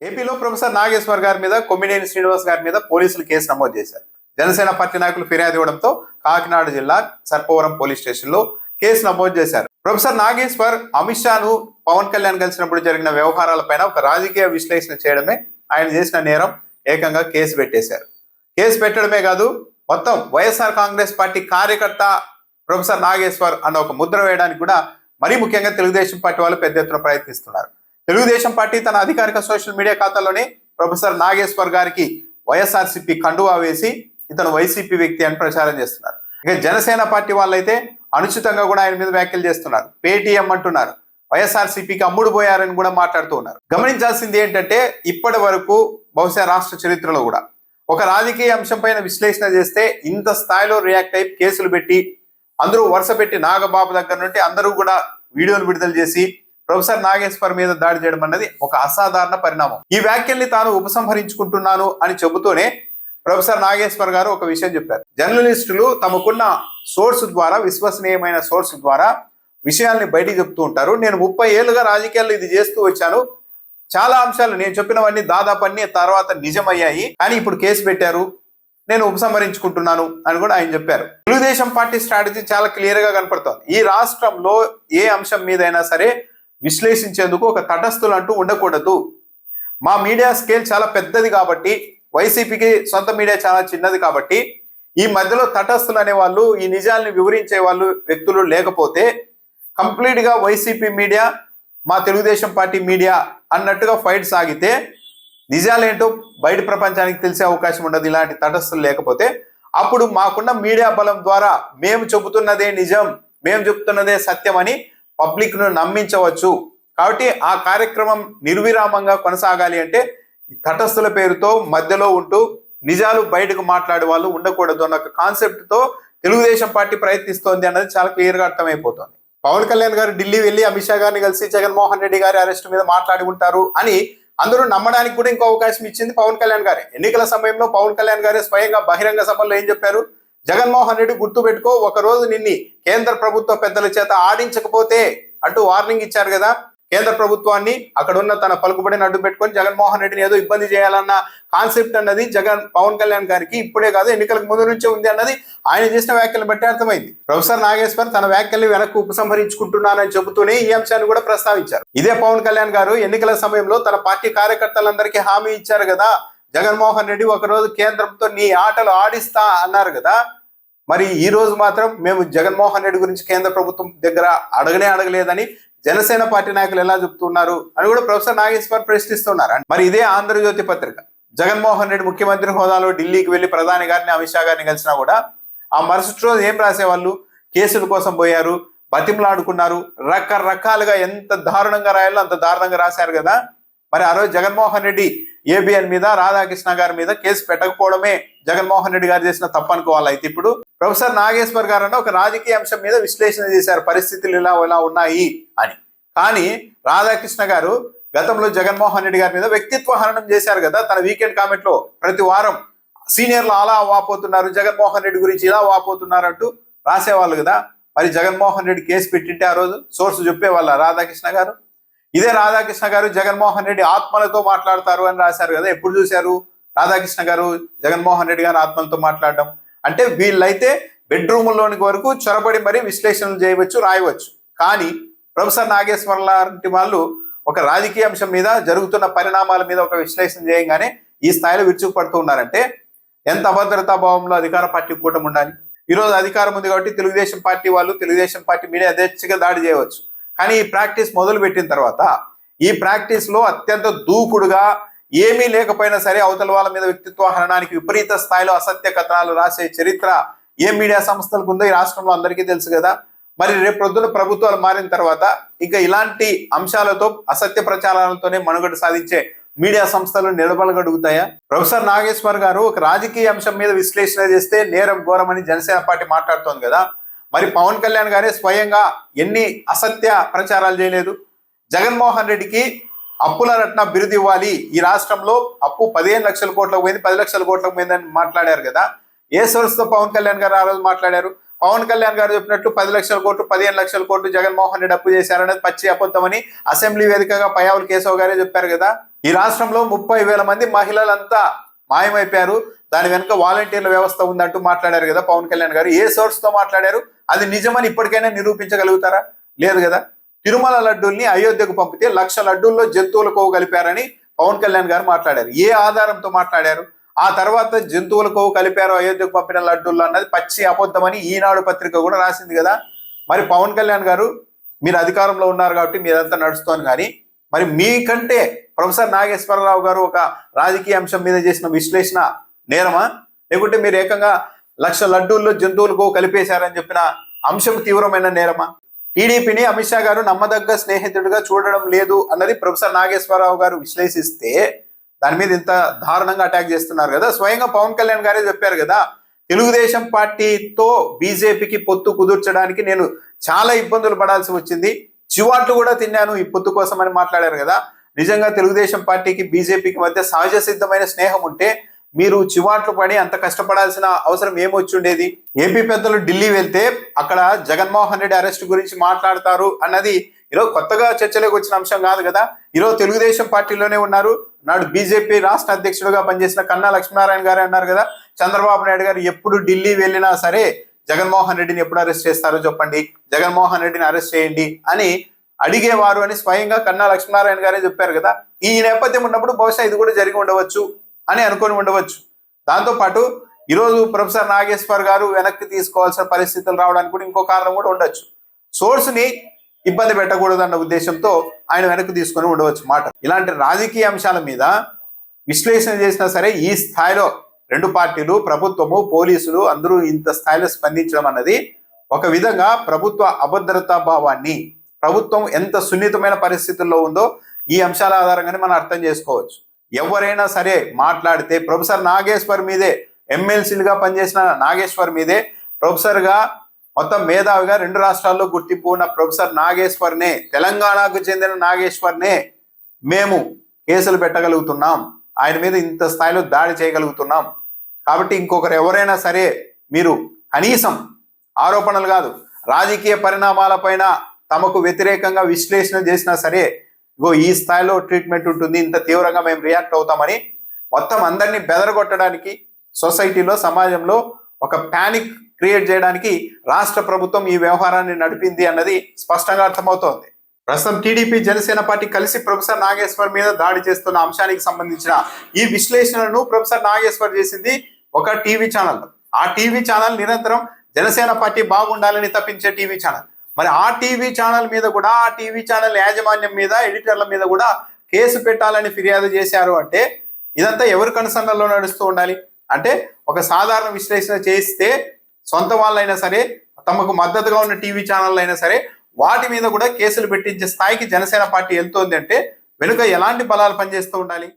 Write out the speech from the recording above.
ఏపీలో ప్రొఫెసర్ నాగేశ్వర్ గారి మీద కొమ్మినేని శ్రీనివాస్ గారి మీద పోలీసులు కేసు నమోదు చేశారు. జనసేన పార్టీ నాయకులు ఫిర్యాదు ఇవ్వడంతో కాకినాడ జిల్లా సర్పవరం పోలీస్ స్టేషన్ లో కేసు నమోదు చేశారు. ప్రొఫెసర్ నాగేశ్వర్ అమిత్ షాను పవన్ కళ్యాణ్ కలిసినప్పుడు జరిగిన వ్యవహారాలపైన ఒక రాజకీయ విశ్లేషణ చేయడమే ఆయన చేసిన నేరం. ఏకంగా కేసు పెట్టేశారు. కేసు పెట్టడమే కాదు, మొత్తం వైఎస్ఆర్ కాంగ్రెస్ పార్టీ కార్యకర్త ప్రొఫెసర్ నాగేశ్వర్ అన్న ఒక ముద్ర వేయడానికి కూడా మరీ ముఖ్యంగా తెలుగుదేశం పార్టీ వాళ్ళు పెద్ద ఎత్తున ప్రయత్నిస్తున్నారు. తెలుగుదేశం పార్టీ తన అధికారిక సోషల్ మీడియా ఖాతాలోనే ప్రొఫెసర్ నాగేశ్వర్ గారికి వైఎస్ఆర్సీపీ కండువా వేసి ఇతను వైసీపీ వ్యక్తి అని ప్రచారం చేస్తున్నారు. ఇక జనసేన పార్టీ వాళ్ళైతే అనుచితంగా కూడా ఆయన మీద వ్యాఖ్యలు చేస్తున్నారు. పేటీఎం అంటున్నారు, వైఎస్ఆర్సీపీకి అమ్ముడు పోయారని కూడా మాట్లాడుతూ ఉన్నారు. గమనించాల్సింది ఏంటంటే, ఇప్పటి వరకు బహుశా రాష్ట్ర చరిత్రలో కూడా ఒక రాజకీయ అంశం పైన విశ్లేషణ చేస్తే ఇంత స్థాయిలో రియాక్ట్ అయి కేసులు పెట్టి అందరూ వరుస పెట్టి నాగబాబు దగ్గర నుండి అందరూ కూడా వీడియోలు విడుదల చేసి ప్రొఫెసర్ నాగేశ్వర్ మీద దాడి చేయడం అన్నది ఒక అసాధారణ పరిణామం. ఈ వ్యాఖ్యల్ని తాను ఉపసంహరించుకుంటున్నాను అని చెబుతూనే ప్రొఫెసర్ నాగేశ్వర్ గారు ఒక విషయం చెప్పారు. జర్నలిస్టులు తమకున్న సోర్స్ ద్వారా, విశ్వసనీయమైన సోర్స్ ద్వారా విషయాల్ని బయటికి చెప్తూ ఉంటారు. నేను 30 ఏళ్ళుగా రాజకీయాల్లో ఇది చేస్తూ వచ్చాను. చాలా అంశాలు నేను చెప్పినవన్నీ దాదాపు అన్ని తర్వాత నిజమయ్యాయి, కానీ ఇప్పుడు కేసు పెట్టారు, నేను ఉపసంహరించుకుంటున్నాను అని కూడా ఆయన చెప్పారు. తెలుగుదేశం పార్టీ స్ట్రాటజీ చాలా క్లియర్ గా కనపడుతోంది. ఈ రాష్ట్రంలో ఏ అంశం మీదైనా సరే విశ్లేషించేందుకు ఒక తటస్థులు అంటూ ఉండకూడదు. మా మీడియా స్కేల్ చాలా పెద్దది కాబట్టి, వైసీపీకి సొంత మీడియా చాలా చిన్నది కాబట్టి, ఈ మధ్యలో తటస్థులు అనే వాళ్ళు, ఈ నిజాల్ని వివరించే వాళ్ళు వ్యక్తులు లేకపోతే కంప్లీట్ గా వైసీపీ మీడియా మా తెలుగుదేశం పార్టీ మీడియా అన్నట్టుగా ఫైట్ సాగితే నిజాలేంటో బయట ప్రపంచానికి తెలిసే అవకాశం ఉండదు. ఇలాంటి తటస్థులు లేకపోతే అప్పుడు మాకున్న మీడియా బలం ద్వారా మేము చెబుతున్నదే నిజం, మేము చెబుతున్నదే సత్యం అని పబ్లిక్ ను నమ్మించవచ్చు. కాబట్టి ఆ కార్యక్రమం నిర్విరామంగా కొనసాగాలి అంటే తటస్థుల పేరుతో మధ్యలో ఉంటూ నిజాలు బయటకు మాట్లాడే వాళ్ళు ఉండకూడదు అన్న కాన్సెప్ట్ తో తెలుగుదేశం పార్టీ ప్రయత్నిస్తోంది అన్నది చాలా క్లియర్ గా అర్థమైపోతుంది. పవన్ కళ్యాణ్ గారు ఢిల్లీ వెళ్ళి అమిత్ షా గారిని కలిసి జగన్మోహన్ రెడ్డి గారి అరెస్ట్ మీద మాట్లాడి ఉంటారు అని అందరూ నమ్మడానికి కూడా ఇంకో అవకాశం ఇచ్చింది పవన్ కళ్యాణ్ గారే. ఎన్నికల సమయంలో పవన్ కళ్యాణ్ గారే స్వయంగా బహిరంగ సభల్లో ఏం చెప్పారు? జగన్మోహన్ రెడ్డి గుర్తు పెట్టుకో, ఒక రోజు నిన్ని కేంద్ర ప్రభుత్వ పెద్దల చేత ఆడించకపోతే అంటూ వార్నింగ్ ఇచ్చారు కదా. కేంద్ర ప్రభుత్వాన్ని అక్కడ ఉన్న తన పలుకుబడిని అడ్డు పెట్టుకొని జగన్మోహన్ రెడ్డిని ఏదో ఇబ్బంది చేయాలన్న కాన్సెప్ట్ అన్నది పవన్ కళ్యాణ్ గారికి ఇప్పుడే కాదు, ఎన్నికలకు ముందు నుంచే ఉంది అన్నది ఆయన చేసిన వ్యాఖ్యలు బట్టి అర్థమైంది. ప్రొఫెసర్ నాగేశ్వర్ తన వ్యాఖ్యల్ని వెనక్కు ఉపసంహరించుకుంటున్నానని చెబుతూనే ఈ అంశాన్ని కూడా ప్రస్తావించారు. ఇదే పవన్ కళ్యాణ్ గారు ఎన్నికల సమయంలో తన పార్టీ కార్యకర్తలందరికీ హామీ ఇచ్చారు కదా, జగన్మోహన్ రెడ్డి ఒకరోజు కేంద్రంతో నీ ఆటలు ఆడిస్తా అన్నారు కదా. మరి ఈ రోజు మాత్రం మేము జగన్మోహన్ రెడ్డి గురించి కేంద్ర ప్రభుత్వం దగ్గర అడగలేదని జనసేన పార్టీ నాయకులు ఎలా చెప్తున్నారు అని కూడా ప్రొఫెసర్ నాగేశ్వర్ ప్రశ్నిస్తున్నారు. మరి ఇదే ఆంధ్రజ్యోతి పత్రిక జగన్మోహన్ రెడ్డి ముఖ్యమంత్రి హోదాలో ఢిల్లీకి వెళ్లి ప్రధాని గారిని, అమిత్ షా గారిని కలిసినా కూడా ఆ మరుసటి రోజు ఏం రాసేవాళ్ళు? కేసుల కోసం పోయారు, బతిమలాడుకున్నారు, రకరకాలుగా ఎంత దారుణంగా రాయాలో అంత దారుణంగా రాశారు కదా. మరి ఆ రోజు జగన్మోహన్ రెడ్డి ఏబిఎన్ మీద, రాధాకృష్ణ గారి మీద కేసు పెట్టకపోవడమే జగన్మోహన్ రెడ్డి గారు చేసిన తప్పు అనుకోవాలి. అయితే ఇప్పుడు ప్రొఫెసర్ నాగేశ్వర్ గారు అన్న ఒక రాజకీయ అంశం మీద విశ్లేషణ చేశారు, పరిస్థితులు ఇలా ఉన్నాయి అని. కానీ రాధాకృష్ణ గారు గతంలో జగన్మోహన్ రెడ్డి గారి మీద వ్యక్తిత్వ హననం చేశారు కదా. తన వీకెండ్ కామెంట్ లో ప్రతి వారం సీనియర్లు అలా వాపోతున్నారు, జగన్మోహన్ రెడ్డి గురించి ఇలా వాపోతున్నారు అంటూ రాసేవాళ్ళు కదా. మరి జగన్మోహన్ రెడ్డి కేసు పెట్టింటే ఆ రోజు సోర్స్ చెప్పేవాళ్ళ రాధాకృష్ణ గారు? ఇదే రాధాకృష్ణ గారు జగన్మోహన్ రెడ్డి ఆత్మలతో మాట్లాడతారు అని రాశారు కదా. ఎప్పుడు చూశారు రాధాకృష్ణ గారు జగన్మోహన్ రెడ్డి గారు ఆత్మలతో మాట్లాడడం? అంటే వీళ్ళైతే బెడ్రూమ్లోనికి వరకు చొరబడి మరీ విశ్లేషణలు చేయవచ్చు, రాయవచ్చు. కానీ ప్రొఫెసర్ నాగేశ్వర్ లాంటి వాళ్ళు ఒక రాజకీయ అంశం మీద, జరుగుతున్న పరిణామాల మీద ఒక విశ్లేషణ చేయగానే ఈ స్థాయిలో విరుచుకుపడుతూ ఉన్నారంటే ఎంత అభద్రతా భావంలో అధికార పార్టీ కూటమి ఉండాలి. ఈరోజు అధికారం ఉంది కాబట్టి తెలుగుదేశం పార్టీ వాళ్ళు, తెలుగుదేశం పార్టీ మీడియా యథేచ్ఛగా దాడి చేయవచ్చు. కానీ ఈ ప్రాక్టీస్ మొదలు పెట్టిన తర్వాత ఈ ప్రాక్టీస్ లో అత్యంత దూకుడుగా ఏమీ లేకపోయినా సరే అవతల వాళ్ళ మీద వ్యక్తిత్వ హరణానికి విపరీత స్థాయిలో అసత్య కథనాలు రాసే చరిత్ర ఏ మీడియా సంస్థలకు ఉందో ఈ రాష్ట్రంలో అందరికీ తెలుసు కదా. మరి రేపు ప్రొద్దున ప్రభుత్వాలు మారిన తర్వాత ఇంకా ఇలాంటి అంశాలతో, అసత్య ప్రచారాలతోనే మనుగడ సాధించే మీడియా సంస్థలు నిలబడగలుగుతాయా? ప్రొఫెసర్ నాగేశ్వర్ గారు ఒక రాజకీయ అంశం మీద విశ్లేషణ చేస్తే నేరం ఘోరమని జనసేన పార్టీ మాట్లాడుతోంది కదా. మరి పవన్ కళ్యాణ్ గారే స్వయంగా ఎన్ని అసత్య ప్రచారాలు చేయలేదు? జగన్మోహన్ రెడ్డికి అప్పుల రత్న బిరుదు ఇవ్వాలి, ఈ రాష్ట్రంలో అప్పు 15 లక్షల కోట్లకు పోయింది, 10 లక్షల కోట్లకు పోయిందని మాట్లాడారు కదా. ఏ సోర్స్తో పవన్ కళ్యాణ్ గారు ఆ రోజు మాట్లాడారు? పవన్ కళ్యాణ్ గారు చెప్పినట్టు 10 లక్షల కోట్లు, 15 లక్షల కోట్లు జగన్మోహన్ రెడ్డి అప్పు చేశారనేది పచ్చి అబద్ధమని అసెంబ్లీ వేదికగా పయ్యావుల కేశవ్ గారే చెప్పారు కదా. ఈ రాష్ట్రంలో 30,000 మంది మహిళలంతా మాయమైపోయారు. దాని వెనుక వాలంటీర్ల వ్యవస్థ ఉందంటూ మాట్లాడారు కదా పవన్ కళ్యాణ్ గారు. ఏ సోర్స్ తో మాట్లాడారు? అది నిజమని ఇప్పటికైనా నిరూపించగలుగుతారా? లేదు కదా. తిరుమల లడ్డూల్ని అయోధ్యకు పంపితే 1,00,000 లడ్డూల్లో జంతువుల కొవ్వు కలిపారని పవన్ కళ్యాణ్ గారు మాట్లాడారు. ఏ ఆధారంతో మాట్లాడారు? ఆ తర్వాత జంతువుల కొవ్వు కలిపారు అయోధ్యకు పంపిన లడ్డూల్లో అన్నది పచ్చి అబద్ధమని ఈనాడు పత్రిక కూడా రాసింది కదా. మరి పవన్ కళ్యాణ్ గారు మీరు అధికారంలో ఉన్నారు కాబట్టి మీరంతా నడుస్తోంది. కానీ మరి మీకంటే ప్రొఫెసర్ నాగేశ్వరరావు గారు ఒక రాజకీయ అంశం మీద చేసిన విశ్లేషణ నేరమా, లేకుంటే మీరు ఏకంగా 1,00,000 లడ్డూల్లో జంతువులకు కలిపేశారని చెప్పిన అంశం తీవ్రమైన నేరమా? టీడీపీని అమిత్ షా గారు నమ్మదగ్గ స్నేహితుడిగా చూడడం లేదు అన్నది ప్రొఫెసర్ నాగేశ్వరరావు గారు విశ్లేషిస్తే దాని మీద ఇంత దారుణంగా అటాక్ చేస్తున్నారు కదా. స్వయంగా పవన్ కళ్యాణ్ గారే చెప్పారు కదా, తెలుగుదేశం పార్టీతో బీజేపీకి పొత్తు కుదుర్చడానికి నేను చాలా ఇబ్బందులు పడాల్సి వచ్చింది, చివాట్లు కూడా తిన్నాను ఈ పొత్తు కోసం అని మాట్లాడారు కదా. నిజంగా తెలుగుదేశం పార్టీకి బీజేపీకి మధ్య సహజ సిద్ధమైన స్నేహం ఉంటే మీరు చివాట్లు పడి అంత కష్టపడాల్సిన అవసరం ఏమొచ్చి ఉండేది? ఏపీ పెద్దలు ఢిల్లీ వెళ్తే అక్కడ జగన్మోహన్ రెడ్డి అరెస్ట్ గురించి మాట్లాడతారు అన్నది ఈరోజు కొత్తగా చర్చలోకి వచ్చిన అంశం కాదు కదా. ఈరోజు తెలుగుదేశం పార్టీలోనే ఉన్నారు. నాడు బీజేపీ రాష్ట్ర అధ్యక్షుడిగా పనిచేసిన కన్నా లక్ష్మీనారాయణ గారే అన్నారు కదా, చంద్రబాబు నాయుడు గారు ఎప్పుడు ఢిల్లీ వెళ్ళినా సరే జగన్మోహన్ రెడ్డిని ఎప్పుడు అరెస్ట్ చేస్తారో చెప్పండి, జగన్మోహన్ రెడ్డిని అరెస్ట్ చేయండి అని అడిగేవారు అని స్వయంగా కన్నా లక్ష్మీనారాయణ గారే చెప్పారు కదా. ఈ నేపథ్యం ఉన్నప్పుడు బహుశా ఇది కూడా జరిగి ఉండవచ్చు అని అనుకొని ఉండవచ్చు. దాంతోపాటు ఈరోజు ప్రొఫెసర్ నాగేశ్వర్ గారు వెనక్కి తీసుకోవాల్సిన పరిస్థితులు రావడానికి కూడా ఇంకో కారణం కూడా ఉండొచ్చు. సోర్స్ ని ఇబ్బంది పెట్టకూడదు అన్న ఉద్దేశంతో ఆయన వెనక్కి తీసుకొని ఉండవచ్చు మాట. ఇలాంటి రాజకీయ అంశాల మీద విశ్లేషణ చేసినా సరే ఈ స్థాయిలో రెండు పార్టీలు, ప్రభుత్వము, పోలీసులు అందరూ ఇంత స్థాయిలో స్పందించడం అన్నది ఒక విధంగా ప్రభుత్వ అభద్రతా భావాన్ని, ప్రభుత్వం ఎంత సున్నితమైన పరిస్థితుల్లో ఉందో ఈ అంశాల ఆధారంగానే మనం అర్థం చేసుకోవచ్చు. ఎవరైనా సరే మాట్లాడితే ప్రొఫెసర్ నాగేశ్వర్ మీదే, ఎమ్మెల్సీలుగా పనిచేసిన నాగేశ్వర్ మీదే, ప్రొఫెసర్గా మొత్తం మేధావిగా 2 రాష్ట్రాల్లో గుర్తింపు ఉన్న ప్రొఫెసర్ నాగేశ్వర్నే, తెలంగాణకు చెందిన నాగేశ్వర్నే మేము కేసులు పెట్టగలుగుతున్నాం, ఆయన మీద ఇంత స్థాయిలో దాడి చేయగలుగుతున్నాం. కాబట్టి ఇంకొకరు ఎవరైనా సరే మీరు కనీసం ఆరోపణలు కాదు రాజకీయ పరిణామాలపైన తమకు వ్యతిరేకంగా విశ్లేషణ చేసినా సరే ఇగో ఈ స్థాయిలో ట్రీట్మెంట్ ఉంటుంది, ఇంత తీవ్రంగా మేము రియాక్ట్ అవుతామని మొత్తం అందరినీ బెదరగొట్టడానికి, సొసైటీలో సమాజంలో ఒక ప్యానిక్ క్రియేట్ చేయడానికి రాష్ట్ర ప్రభుత్వం ఈ వ్యవహారాన్ని నడిపింది అన్నది స్పష్టంగా అర్థమవుతోంది. ప్రస్తుతం టీడీపీ, జనసేన పార్టీ కలిసి ప్రొఫెసర్ నాగేశ్వర్ మీద దాడి చేస్తున్న అంశానికి సంబంధించిన ఈ విశ్లేషణను ప్రొఫెసర్ నాగేశ్వర్ చేసింది ఒక టీవీ ఛానల్. ఆ టీవీ ఛానల్ నిరంతరం జనసేన పార్టీ బాగుండాలని తప్పించే టీవీ ఛానల్. మరి ఆ టీవీ ఛానల్ మీద కూడా, ఆ టీవీ ఛానల్ యాజమాన్యం మీద, ఎడిటర్ల మీద కూడా కేసు పెట్టాలని ఫిర్యాదు చేశారు అంటే ఇదంతా ఎవరి కనుసన్నల్లో నడుస్తూ ఉండాలి? అంటే ఒక సాధారణ విశ్లేషణ చేస్తే సొంత వాళ్ళైనా సరే, తమకు మద్దతుగా ఉన్న టీవీ ఛానల్ అయినా సరే వాటి మీద కూడా కేసులు పెట్టించే స్థాయికి జనసేన పార్టీ వెళ్తోంది అంటే వెనుక ఎలాంటి బలాలు పనిచేస్తూ ఉండాలి?